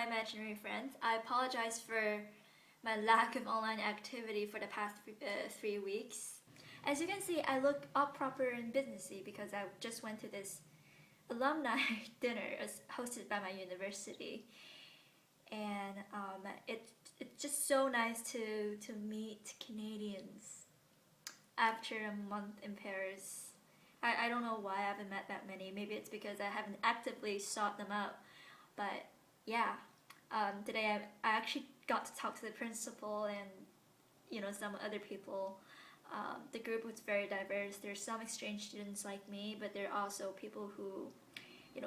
imaginary friends. I apologize for my lack of online activity for the past 3 weeks. As you can see, I look all proper and businessy because I just went to this alumni dinner hosted by my university, and it's just so nice to meet Canadians after a month in Paris. I don't know why I haven't met that many. Maybe it's because I haven't actively sought them out. But yeah, today I actually got to talk to the principal and some other people. The group was very diverse. There's some exchange students like me, but there are also people who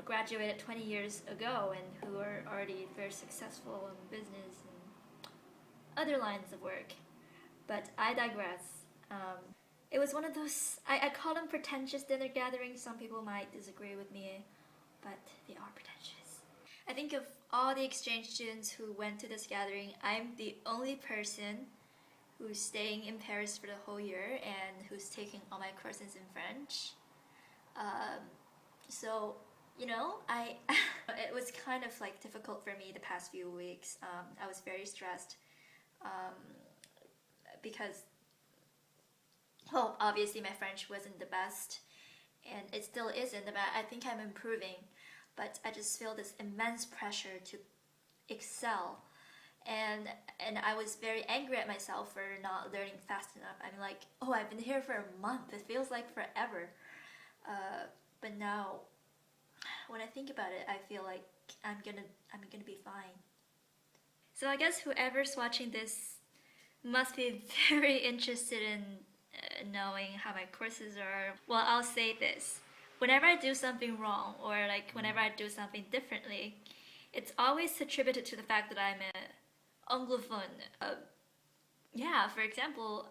graduated 20 years ago and who are already very successful in business and other lines of work. But I digress. It was one of those, I call them pretentious dinner gatherings. Some people might disagree with me, but they are pretentious. I think of all the exchange students who went to this gathering, I'm the only person who's staying in Paris for the whole year and who's taking all my courses in French. So, I it was kind of like difficult for me the past few weeks. I was very stressed because, well, obviously my French wasn't the best, and it still isn't, but I think I'm improving. But I just feel this immense pressure to excel, and I was very angry at myself for not learning fast enough. I'm like, oh, I've been here for a month. It feels like forever. But now, when I think about it, I feel like I'm gonna be fine. So I guess whoever's watching this must be very interested in knowing how my courses are. Well, I'll say this. Whenever I do something wrong or like whenever I do something differently, it's always attributed to the fact that I'm an anglophone. Yeah, for example,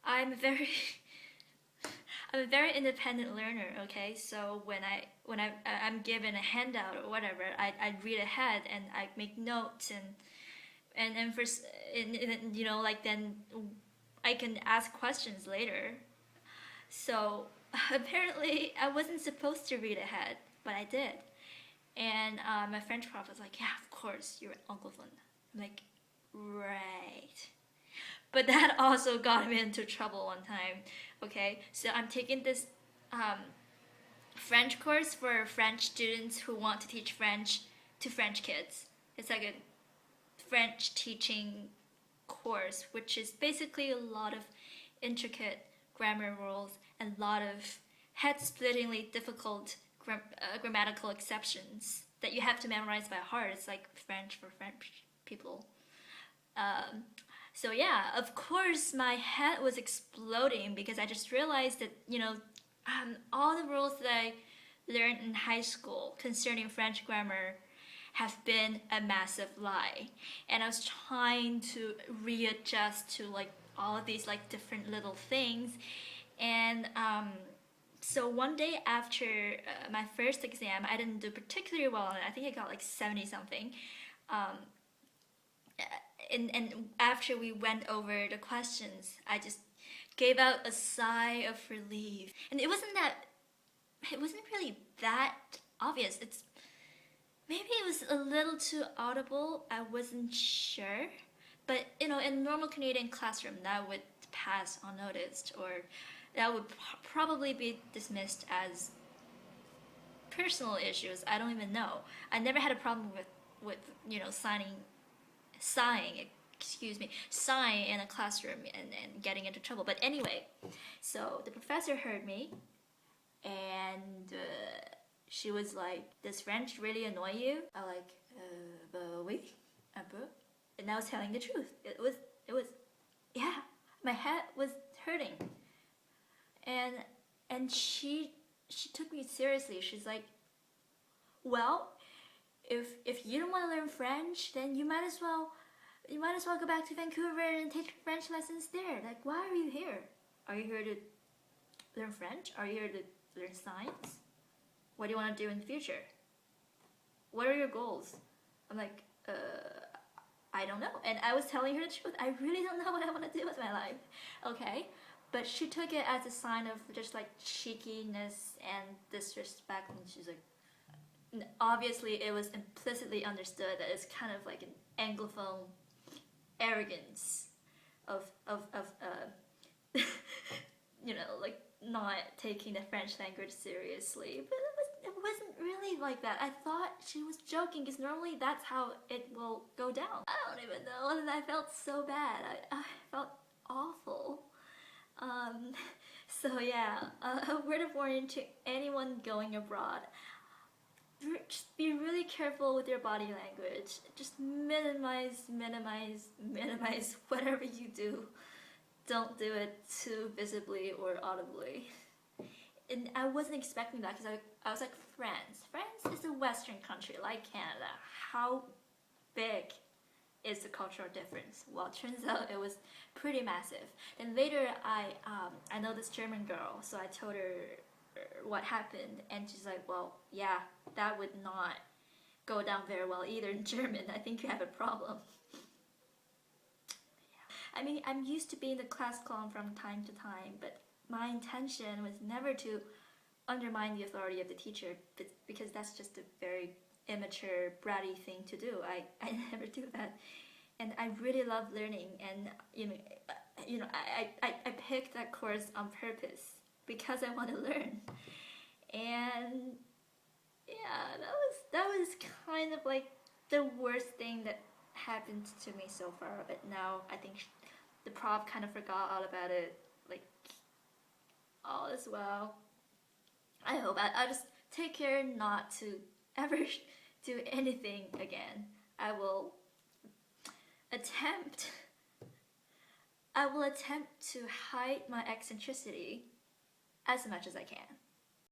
I'm a very I'm a very independent learner. Okay, so when I'm given a handout or whatever, I read ahead and I make notes and first like then I can ask questions later. So apparently I wasn't supposed to read ahead, but I did. And my French prof was like, yeah, of course, you're an anglophone. I'm like, right. But that also got me into trouble one time. Okay, so I'm taking this French course for French students who want to teach French to French kids. It's like a French teaching course, which is basically a lot of intricate grammar rules and a lot of head-splittingly difficult grammatical exceptions that you have to memorize by heart. It's like French for French people. So yeah, of course my head was exploding because I just realized that all the rules that I learned in high school concerning French grammar have been a massive lie, and I was trying to readjust to like all of these like different little things. And so one day after my first exam, I didn't do particularly well on it. I think I got like 70 something. And after we went over the questions, I just gave out a sigh of relief. And it wasn't really that obvious. Maybe it was a little too audible. I wasn't sure. But in a normal Canadian classroom, that would pass unnoticed, or that would probably be dismissed as personal issues. I don't even know. I never had a problem with sighing in a classroom and getting into trouble. But anyway, so the professor heard me, and she was like, "Does French really annoy you?" I like, oui, un peu. And I was telling the truth. It was, yeah, my head was hurting. And she took me seriously. She's like, well, if you don't want to learn French, then you might as well go back to Vancouver and take French lessons there. Like, why are you here? Are you here to learn French? Are you here to learn science? What do you want to do in the future? What are your goals? I'm like, I don't know. And I was telling her the truth. I really don't know what I want to do with my life. Okay? But she took it as a sign of just like cheekiness and disrespect. And she's like, obviously it was implicitly understood that it's kind of like an anglophone arrogance of like not taking the French language seriously. But it wasn't really like that. I thought she was joking because normally that's how it will go down. I don't even know, and I felt so bad. I felt awful. So yeah, a word of warning to anyone going abroad. Just be really careful with your body language. Just minimize whatever you do. Don't do it too visibly or audibly. And I wasn't expecting that because I was like, France is a Western country like Canada. How big is the cultural difference? Well, it turns out it was pretty massive. Then later I know this German girl, so I told her what happened, and she's like, well, yeah, that would not go down very well either in German. I think you have a problem. I mean, I'm used to being the class clown from time to time, but my intention was never to undermine the authority of the teacher, because that's just a very immature, bratty thing to do. I never do that. And I really love learning, and I picked that course on purpose because I want to learn. And yeah, that was kind of like the worst thing that happened to me so far. But now I think the prof kind of forgot all about it. Like, all is well. I hope I just take care not to ever do anything again. I will attempt to hide my eccentricity as much as I can.